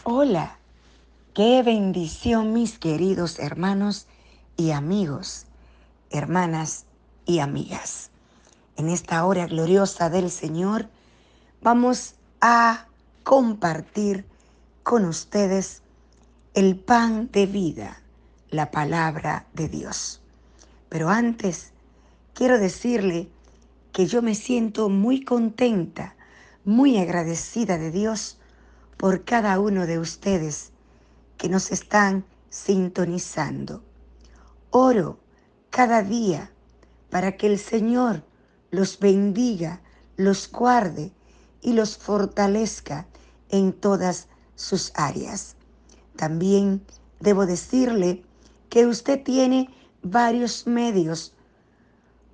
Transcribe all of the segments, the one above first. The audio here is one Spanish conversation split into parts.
Hola, qué bendición mis queridos hermanos y amigos, hermanas y amigas. En esta hora gloriosa del Señor vamos a compartir con ustedes el pan de vida, la palabra de Dios. Pero antes quiero decirle que yo me siento muy contenta, muy agradecida de Dios por cada uno de ustedes que nos están sintonizando. Oro cada día para que el Señor los bendiga, los guarde y los fortalezca en todas sus áreas. También debo decirle que usted tiene varios medios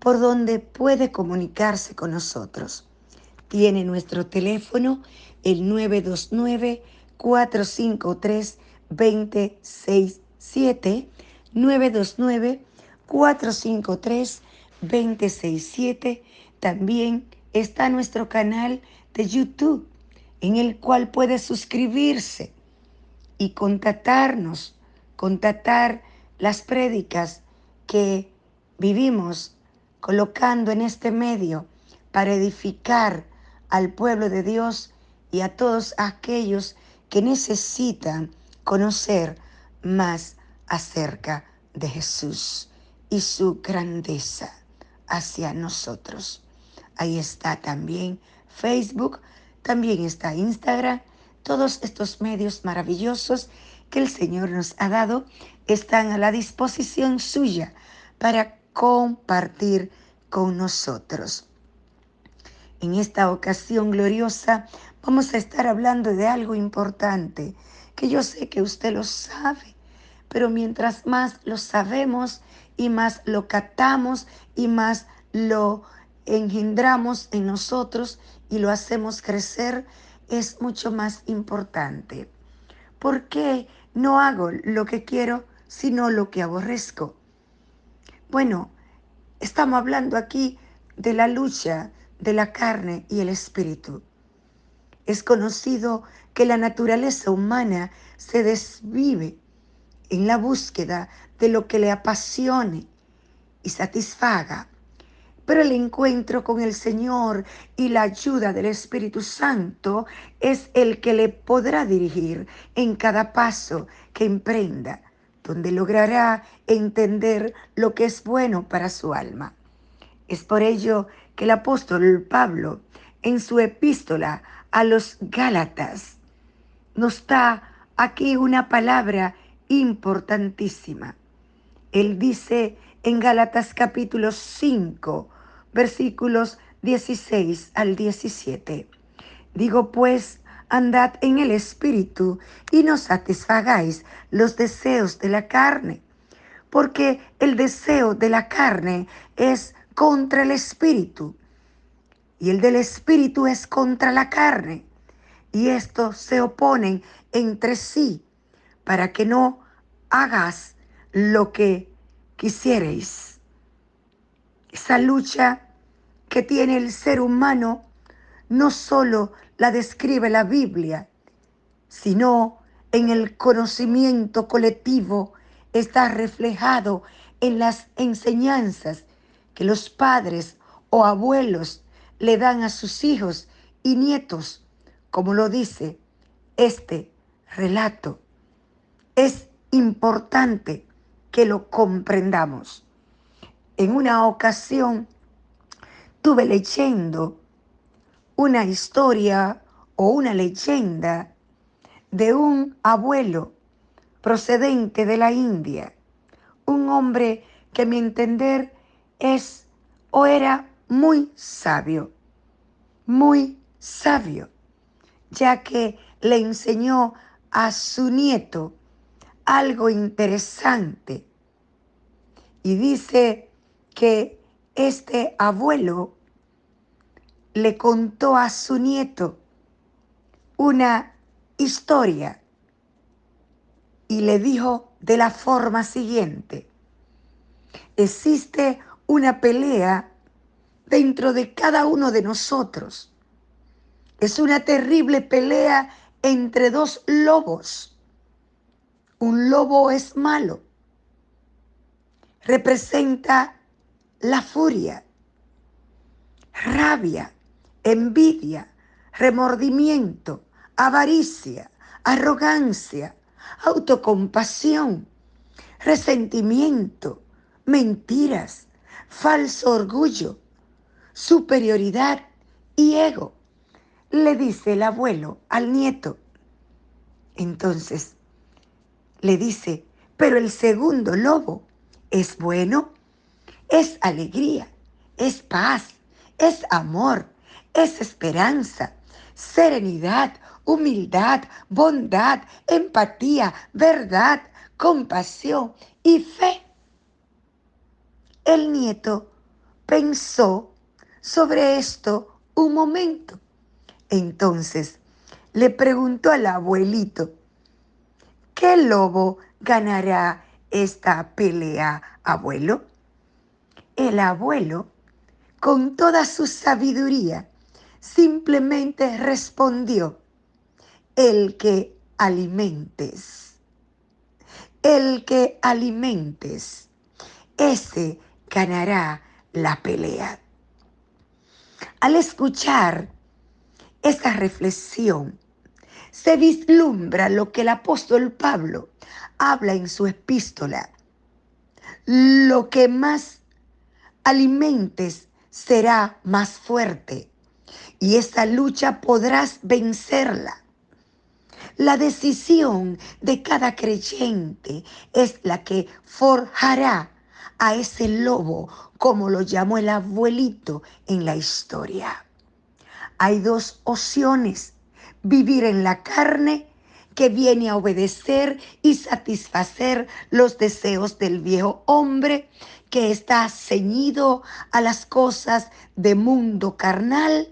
por donde puede comunicarse con nosotros. Tiene nuestro teléfono, el 929-453-2067, 929-453-2067. También está nuestro canal de YouTube, en el cual puede suscribirse y contactar las prédicas que vivimos colocando en este medio para edificar al pueblo de Dios y a todos aquellos que necesitan conocer más acerca de Jesús y su grandeza hacia nosotros. Ahí está también Facebook, también está Instagram. Todos estos medios maravillosos que el Señor nos ha dado están a la disposición suya para compartir con nosotros. En esta ocasión gloriosa vamos a estar hablando de algo importante que yo sé que usted lo sabe, pero mientras más lo sabemos y más lo captamos y más lo engendramos en nosotros y lo hacemos crecer, es mucho más importante. ¿Por qué no hago lo que quiero, sino lo que aborrezco? Bueno, estamos hablando aquí de la lucha de la carne y el espíritu. Es conocido que la naturaleza humana se desvive en la búsqueda de lo que le apasione y satisfaga. Pero el encuentro con el Señor y la ayuda del Espíritu Santo es el que le podrá dirigir en cada paso que emprenda, donde logrará entender lo que es bueno para su alma. Es por ello que el apóstol Pablo, en su epístola a los Gálatas, nos da aquí una palabra importantísima. Él dice en Gálatas capítulo 5, versículos 16 al 17. Digo pues, andad en el Espíritu y no satisfagáis los deseos de la carne, porque el deseo de la carne es contra el Espíritu y el del Espíritu es contra la carne, y estos se oponen entre sí para que no hagas lo que quisierais. Esa lucha que tiene el ser humano no solo la describe la Biblia, sino en el conocimiento colectivo está reflejado en las enseñanzas que los padres o abuelos le dan a sus hijos y nietos, como lo dice este relato. Es importante que lo comprendamos. En una ocasión tuve leyendo una historia o una leyenda de un abuelo procedente de la India, un hombre que a mi entender es o era muy sabio, ya que le enseñó a su nieto algo interesante. Y dice que este abuelo le contó a su nieto una historia y le dijo de la forma siguiente: existe una pelea dentro de cada uno de nosotros. Es una terrible pelea entre dos lobos. Un lobo es malo, representa la furia, rabia, envidia, remordimiento, avaricia, arrogancia, autocompasión, resentimiento, mentiras, falso orgullo, superioridad y ego, le dice el abuelo al nieto. Entonces le dice, pero el segundo lobo es bueno, es alegría, es paz, es amor, es esperanza, serenidad, humildad, bondad, empatía, verdad, compasión y fe. El nieto pensó sobre esto un momento. Entonces le preguntó al abuelito, ¿qué lobo ganará esta pelea, abuelo? El abuelo, con toda su sabiduría, simplemente respondió, el que alimentes. El que alimentes, ese ganará la pelea. Al escuchar esa reflexión, se vislumbra lo que el apóstol Pablo habla en su epístola. Lo que más alimentes será más fuerte y esa lucha podrás vencerla. La decisión de cada creyente es la que forjará a ese lobo, como lo llamó el abuelito en la historia. Hay dos opciones: vivir en la carne, que viene a obedecer y satisfacer los deseos del viejo hombre, que está ceñido a las cosas de mundo carnal,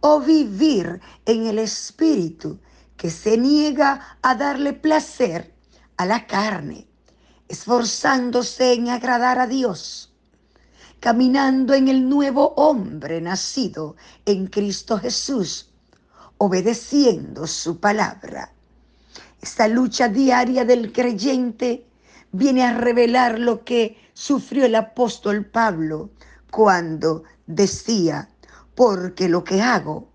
o vivir en el espíritu, que se niega a darle placer a la carne, esforzándose en agradar a Dios, caminando en el nuevo hombre nacido en Cristo Jesús, obedeciendo su palabra. Esta lucha diaria del creyente viene a revelar lo que sufrió el apóstol Pablo cuando decía, porque lo que hago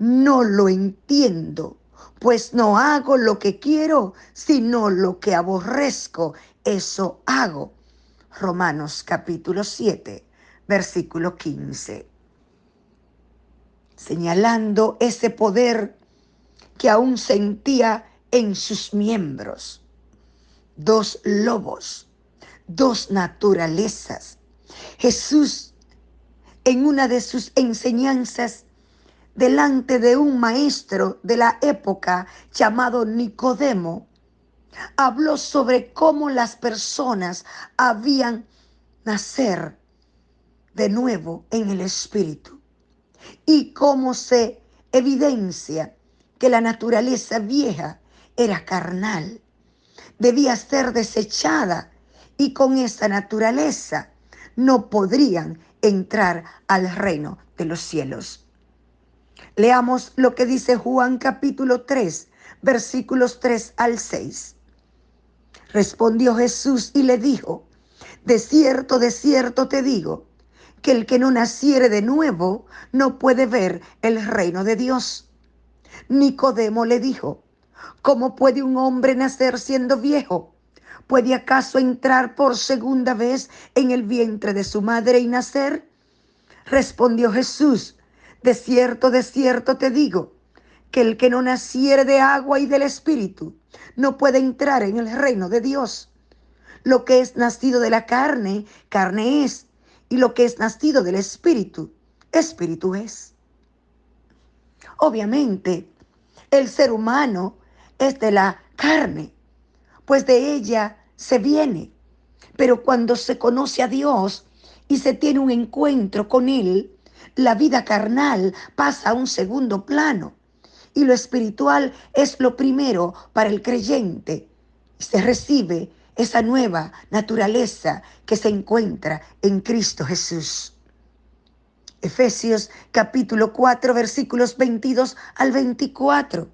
no lo entiendo, pues no hago lo que quiero, sino lo que aborrezco, eso hago. Romanos capítulo 7, versículo 15. Señalando ese poder que aún sentía en sus miembros. Dos lobos, dos naturalezas. Jesús, en una de sus enseñanzas, delante de un maestro de la época llamado Nicodemo, habló sobre cómo las personas habían nacer de nuevo en el Espíritu y cómo se evidencia que la naturaleza vieja era carnal, debía ser desechada y con esa naturaleza no podrían entrar al reino de los cielos. Leamos lo que dice Juan capítulo 3, versículos 3 al 6. Respondió Jesús y le dijo, de cierto te digo, que el que no naciere de nuevo no puede ver el reino de Dios. Nicodemo le dijo, ¿cómo puede un hombre nacer siendo viejo? ¿Puede acaso entrar por segunda vez en el vientre de su madre y nacer? Respondió Jesús, de cierto te digo, que el que no naciere de agua y del Espíritu no puede entrar en el reino de Dios. Lo que es nacido de la carne, carne es, y lo que es nacido del Espíritu, Espíritu es. Obviamente, el ser humano es de la carne, pues de ella se viene. Pero cuando se conoce a Dios y se tiene un encuentro con Él, la vida carnal pasa a un segundo plano y lo espiritual es lo primero para el creyente. Se recibe esa nueva naturaleza que se encuentra en Cristo Jesús. Efesios capítulo 4, versículos 22 al 24.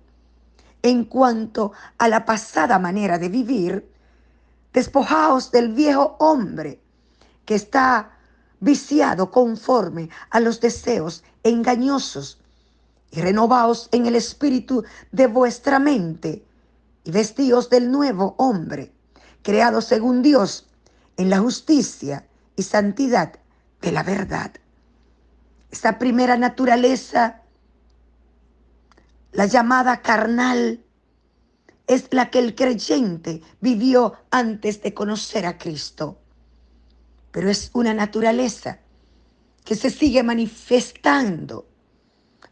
En cuanto a la pasada manera de vivir, despojaos del viejo hombre que está viciado conforme a los deseos engañosos y renovaos en el espíritu de vuestra mente y vestíos del nuevo hombre, creado según Dios en la justicia y santidad de la verdad. Esta primera naturaleza, la llamada carnal, es la que el creyente vivió antes de conocer a Cristo. Pero es una naturaleza que se sigue manifestando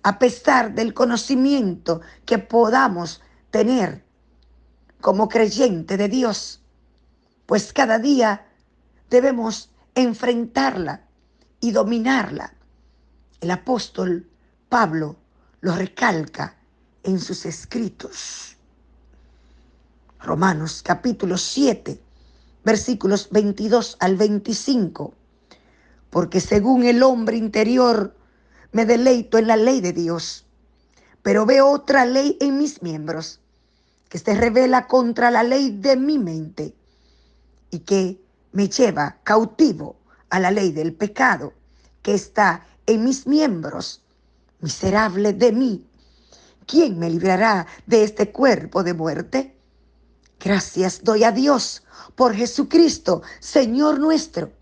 a pesar del conocimiento que podamos tener como creyente de Dios, pues cada día debemos enfrentarla y dominarla. El apóstol Pablo lo recalca en sus escritos. Romanos capítulo 7, versículos 22 al 25. Porque según el hombre interior me deleito en la ley de Dios, pero veo otra ley en mis miembros, que se revela contra la ley de mi mente y que me lleva cautivo a la ley del pecado que está en mis miembros. Miserable de mí, ¿quién me librará de este cuerpo de muerte? Gracias doy a Dios por Jesucristo, Señor nuestro.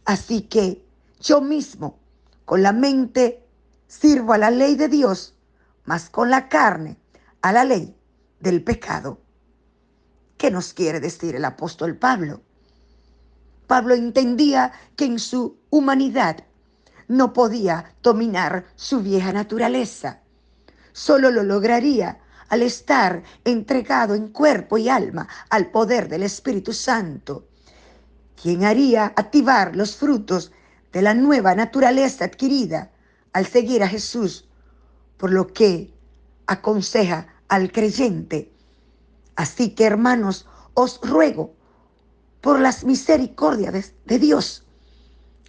Así que yo mismo, con la mente, sirvo a la ley de Dios, mas con la carne, a la ley del pecado. ¿Qué nos quiere decir el apóstol Pablo? Pablo entendía que en su humanidad no podía dominar su vieja naturaleza. Solo lo lograría al estar entregado en cuerpo y alma al poder del Espíritu Santo, quien haría activar los frutos de la nueva naturaleza adquirida al seguir a Jesús, por lo que aconseja al creyente. Así que, hermanos, os ruego por las misericordias de Dios,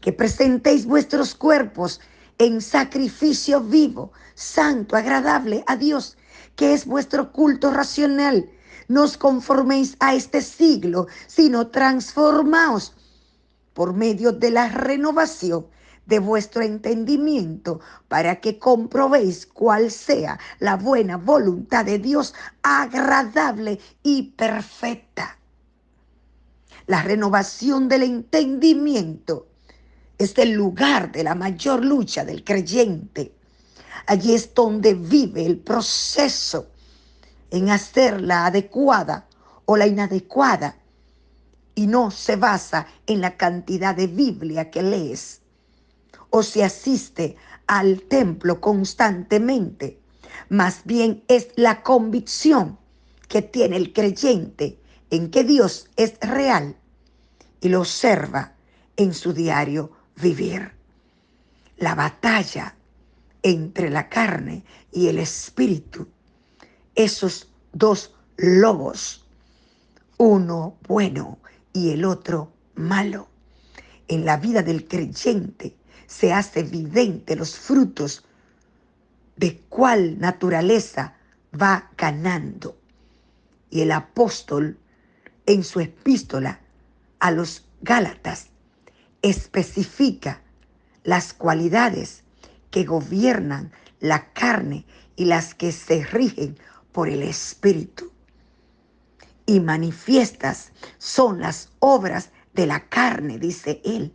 que presentéis vuestros cuerpos en sacrificio vivo, santo, agradable a Dios, que es vuestro culto racional. No os conforméis a este siglo, sino transformaos por medio de la renovación de vuestro entendimiento, para que comprobéis cuál sea la buena voluntad de Dios, agradable y perfecta. La renovación del entendimiento es el lugar de la mayor lucha del creyente. Allí es donde vive el proceso en hacer la adecuada o la inadecuada, y no se basa en la cantidad de Biblia que lees o si asiste al templo constantemente. Más bien es la convicción que tiene el creyente en que Dios es real y lo observa en su diario vivir. La batalla entre la carne y el espíritu, esos dos lobos, uno bueno y el otro malo. En la vida del creyente se hace evidente los frutos de cuál naturaleza va ganando. Y el apóstol en su epístola a los Gálatas especifica las cualidades que gobiernan la carne y las que se rigen por el espíritu. Y manifiestas son las obras de la carne, dice él,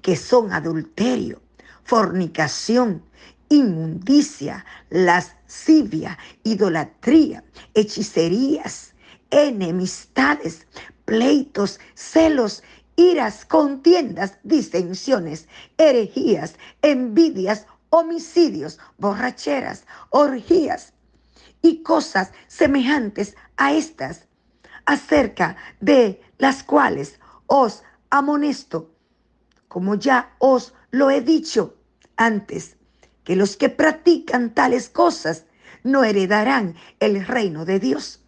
que son adulterio, fornicación, inmundicia, lascivia, idolatría, hechicerías, enemistades, pleitos, celos, iras, contiendas, disensiones, herejías, envidias, homicidios, borracheras, orgías y cosas semejantes a estas, acerca de las cuales os amonesto, como ya os lo he dicho antes, que los que practican tales cosas no heredarán el reino de Dios.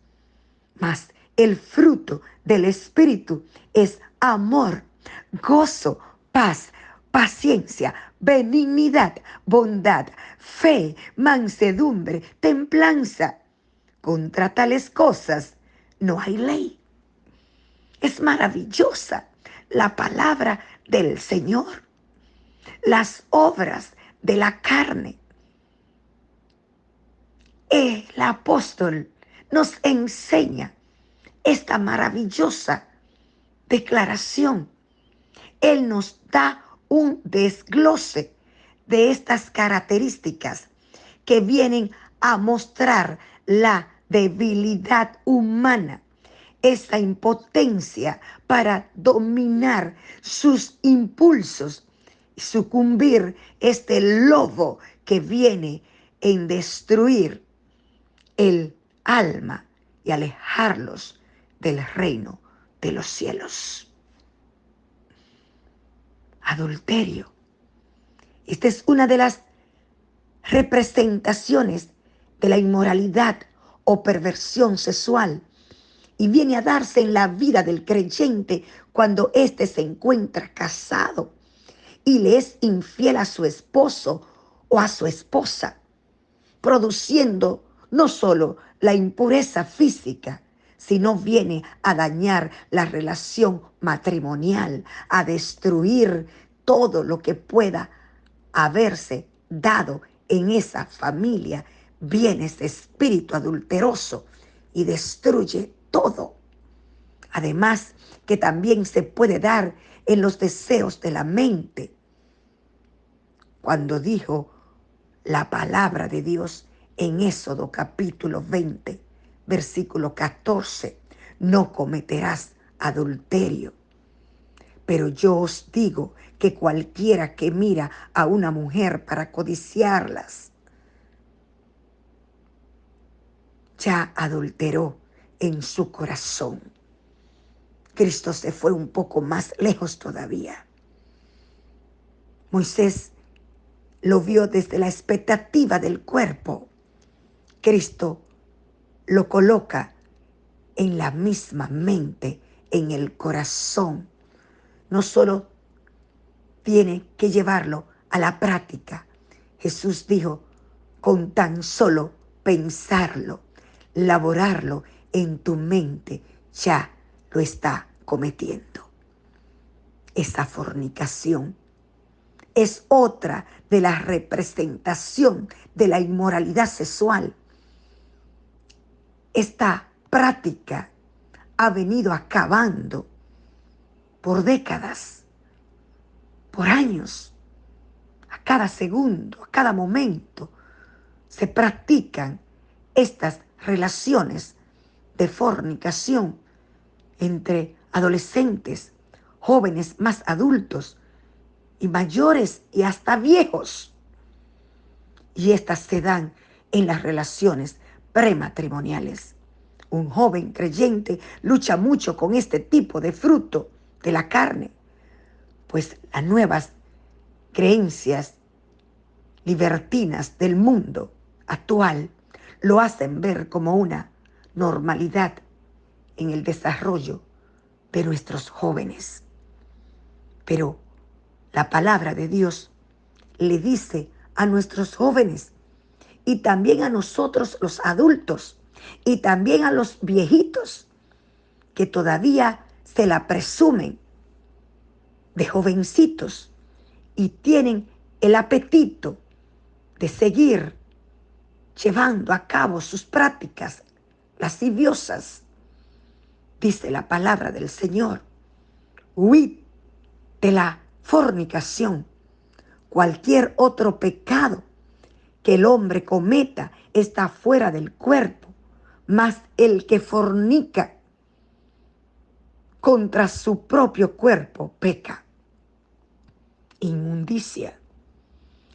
Mas el fruto del Espíritu es amor, gozo, paz, paciencia, benignidad, bondad, fe, mansedumbre, templanza. contra tales cosas no hay ley. Es maravillosa la palabra del Señor. Las obras de la carne. El apóstol nos enseña esta maravillosa declaración. Él nos da un desglose de estas características que vienen a mostrar la debilidad humana, esa impotencia para dominar sus impulsos y sucumbir este lobo que viene en destruir el alma y alejarlos del reino de los cielos. Adulterio. Esta es una de las representaciones de la inmoralidad o perversión sexual y viene a darse en la vida del creyente cuando éste se encuentra casado y le es infiel a su esposo o a su esposa, produciendo no solo la impureza física, sino viene a dañar la relación matrimonial, a destruir todo lo que pueda haberse dado en esa familia. Viene ese espíritu adulteroso y destruye todo. Además, que también se puede dar en los deseos de la mente. Cuando dijo la palabra de Dios en Éxodo capítulo 20, versículo 14, no cometerás adulterio. Pero yo os digo que cualquiera que mira a una mujer para codiciarlas, ya adulteró en su corazón. Cristo se fue un poco más lejos todavía. Moisés lo vio desde la expectativa del cuerpo. Cristo lo coloca en la misma mente, en el corazón. No solo tiene que llevarlo a la práctica. Jesús dijo, con tan solo pensarlo, laborarlo en tu mente, ya lo está cometiendo. Esa fornicación es otra de la representación de la inmoralidad sexual. Esta práctica ha venido acabando por décadas, por años. A cada segundo, a cada momento se practican estas relaciones de fornicación entre adolescentes, jóvenes más adultos y mayores y hasta viejos. Y estas se dan en las relaciones prematrimoniales. Un joven creyente lucha mucho con este tipo de fruto de la carne, pues las nuevas creencias libertinas del mundo actual lo hacen ver como una normalidad en el desarrollo de nuestros jóvenes. Pero la palabra de Dios le dice a nuestros jóvenes y también a nosotros los adultos y también a los viejitos que todavía se la presumen de jovencitos y tienen el apetito de seguir llevando a cabo sus prácticas lasciviosas. Dice la palabra del Señor, huid de la fornicación. Cualquier otro pecado que el hombre cometa está fuera del cuerpo, mas el que fornica contra su propio cuerpo peca. Inmundicia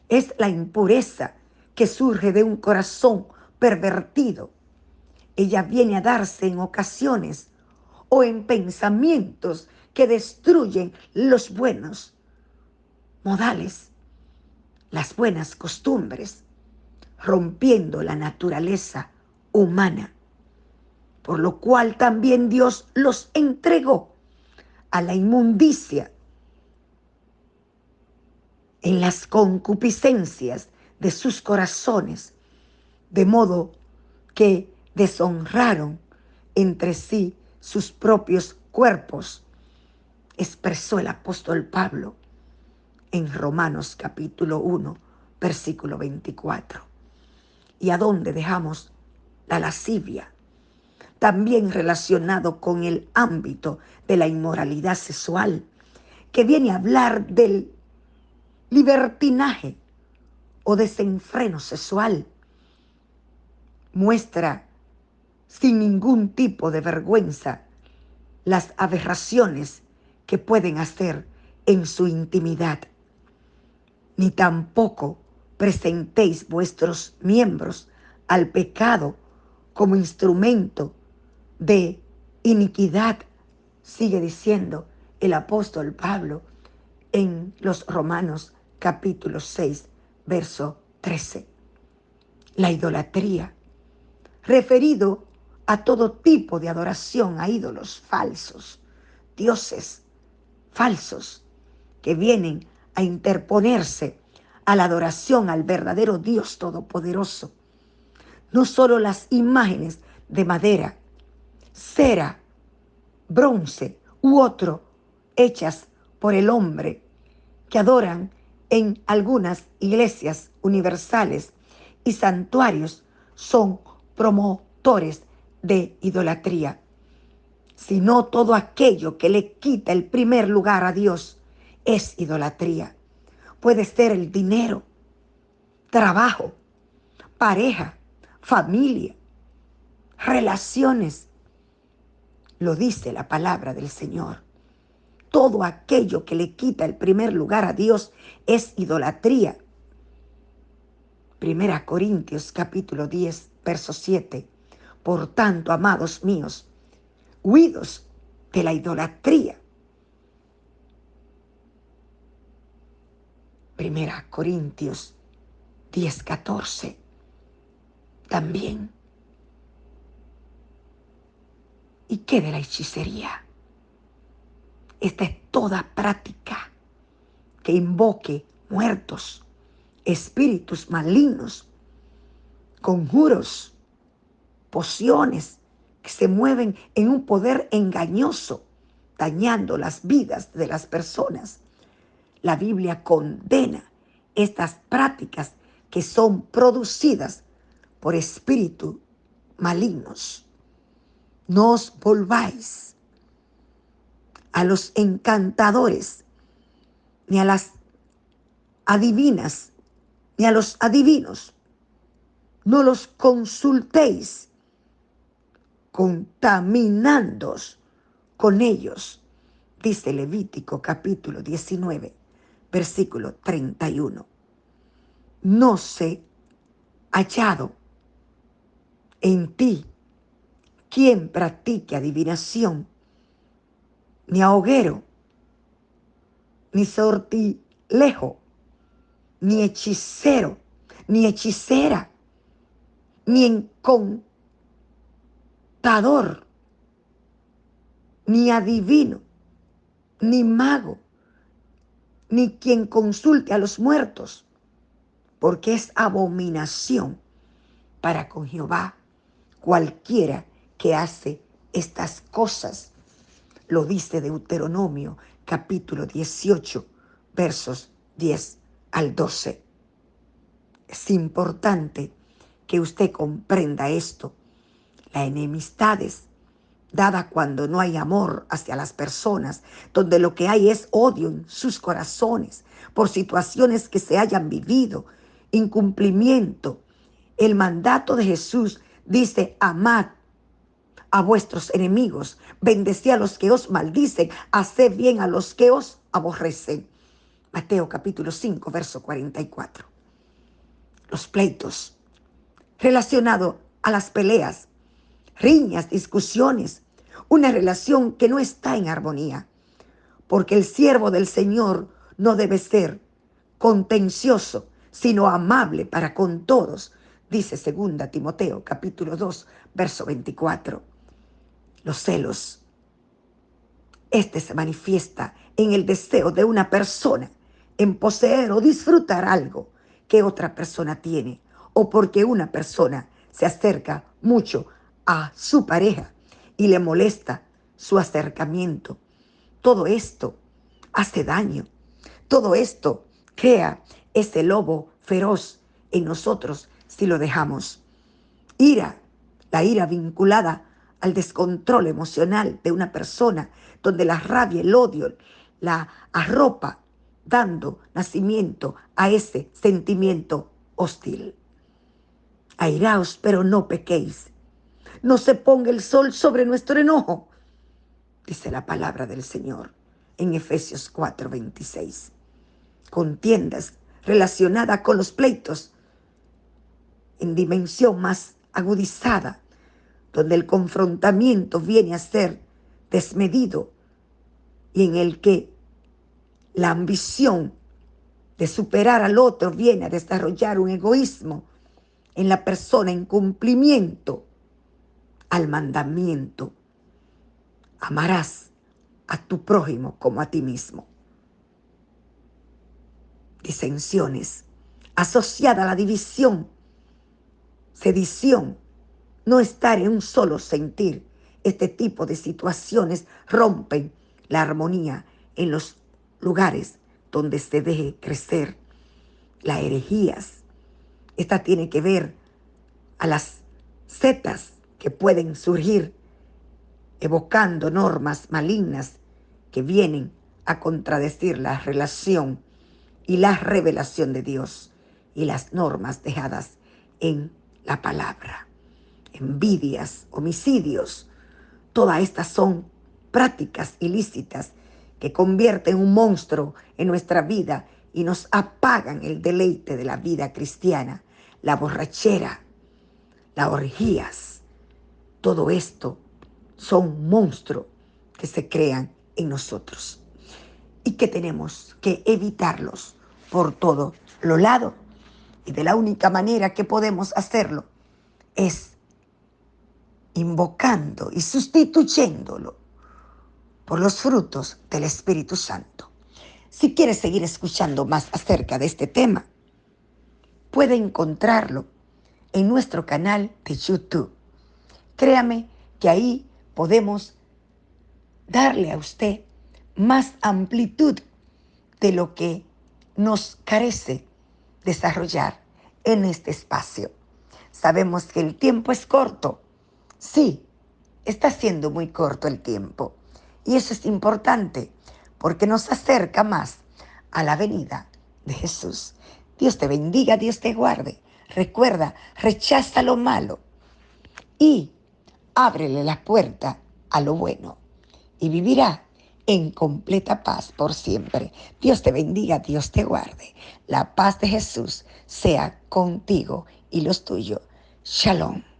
es la impureza que surge de un corazón pervertido. Ella viene a darse en ocasiones o en pensamientos que destruyen los buenos modales, las buenas costumbres, rompiendo la naturaleza humana, por lo cual también Dios los entregó a la inmundicia en las concupiscencias de sus corazones, de modo que deshonraron entre sí sus propios cuerpos, expresó el apóstol Pablo en Romanos capítulo 1, versículo 24. ¿Y a dónde dejamos la lascivia? También relacionado con el ámbito de la inmoralidad sexual, que viene a hablar del libertinaje o desenfreno sexual. Muestra sin ningún tipo de vergüenza las aberraciones que pueden hacer en su intimidad. Ni tampoco presentéis vuestros miembros al pecado como instrumento de iniquidad, sigue diciendo el apóstol Pablo en los Romanos capítulo 6, verso 13. La idolatría, referido a todo tipo de adoración a ídolos falsos, dioses falsos, que vienen a interponerse a la adoración al verdadero Dios Todopoderoso. No solo las imágenes de madera, cera, bronce u otro hechas por el hombre que adoran en algunas iglesias universales y santuarios son promotores de idolatría, sino todo aquello que le quita el primer lugar a Dios es idolatría. Puede ser el dinero, trabajo, pareja, familia, relaciones. Lo dice la palabra del Señor. Todo aquello que le quita el primer lugar a Dios es idolatría. Primera Corintios capítulo 10, verso 7. Por tanto, amados míos, huidos de la idolatría. Primera Corintios 10, 14. También. ¿Y qué de la hechicería? Esta es toda práctica que invoque muertos, espíritus malignos, conjuros, pociones que se mueven en un poder engañoso, dañando las vidas de las personas. La Biblia condena estas prácticas que son producidas por espíritus malignos. No os volváis a los encantadores, ni a las adivinas, ni a los adivinos. No los consultéis, contaminándoos con ellos, dice Levítico capítulo 19, versículo 31. No se ha hallado en ti quien practique adivinación, ni aguero, ni sortilejo, ni hechicero, ni hechicera, ni encantador, ni adivino, ni mago, ni quien consulte a los muertos, porque es abominación para con Jehová cualquiera que hace estas cosas. Lo dice Deuteronomio capítulo 18, versos 10 al 12. Es importante que usted comprenda esto. Las enemistades dada cuando no hay amor hacia las personas, donde lo que hay es odio en sus corazones por situaciones que se hayan vivido, incumplimiento. El mandato de Jesús dice: amad a vuestros enemigos, bendecid a los que os maldicen, haced bien a los que os aborrecen. Mateo capítulo 5, verso 44. Los pleitos relacionados a las peleas, riñas, discusiones, una relación que no está en armonía, porque el siervo del Señor no debe ser contencioso, sino amable para con todos, dice 2 Timoteo capítulo 2, verso 24. Los celos, este se manifiesta en el deseo de una persona en poseer o disfrutar algo que otra persona tiene, o porque una persona se acerca mucho a su pareja y le molesta su acercamiento. Todo esto hace daño. Todo esto crea ese lobo feroz en nosotros si lo dejamos. Ira, la ira vinculada al descontrol emocional de una persona, donde la rabia, el odio, la arropa, dando nacimiento a ese sentimiento hostil. Airaos, pero no pequéis. No se ponga el sol sobre nuestro enojo, dice la palabra del Señor en Efesios 4:26. Contiendas relacionadas con los pleitos en dimensión más agudizada, donde el confrontamiento viene a ser desmedido y en el que la ambición de superar al otro viene a desarrollar un egoísmo en la persona en cumplimiento al mandamiento. Amarás a tu prójimo como a ti mismo. Disensiones asociadas a la división, sedición, no estar en un solo sentir. Este tipo de situaciones rompen la armonía en los lugares donde se deje crecer las herejías. Esta tiene que ver a las setas que pueden surgir evocando normas malignas que vienen a contradecir la relación y la revelación de Dios y las normas dejadas en la palabra. Envidias, homicidios, todas estas son prácticas ilícitas que convierten un monstruo en nuestra vida y nos apagan el deleite de la vida cristiana. La borrachera, las orgías, todo esto son monstruos que se crean en nosotros y que tenemos que evitarlos por todo lo lado. Y de la única manera que podemos hacerlo es invocando y sustituyéndolo por los frutos del Espíritu Santo. Si quieres seguir escuchando más acerca de este tema, puede encontrarlo en nuestro canal de YouTube. Créame que ahí podemos darle a usted más amplitud de lo que nos carece desarrollar en este espacio. Sabemos que el tiempo es corto. Sí, está siendo muy corto el tiempo. Y eso es importante porque nos acerca más a la venida de Jesús. Dios te bendiga, Dios te guarde. Recuerda, rechaza lo malo y ábrele la puerta a lo bueno y vivirá en completa paz por siempre. Dios te bendiga, Dios te guarde. La paz de Jesús sea contigo y los tuyos. Shalom.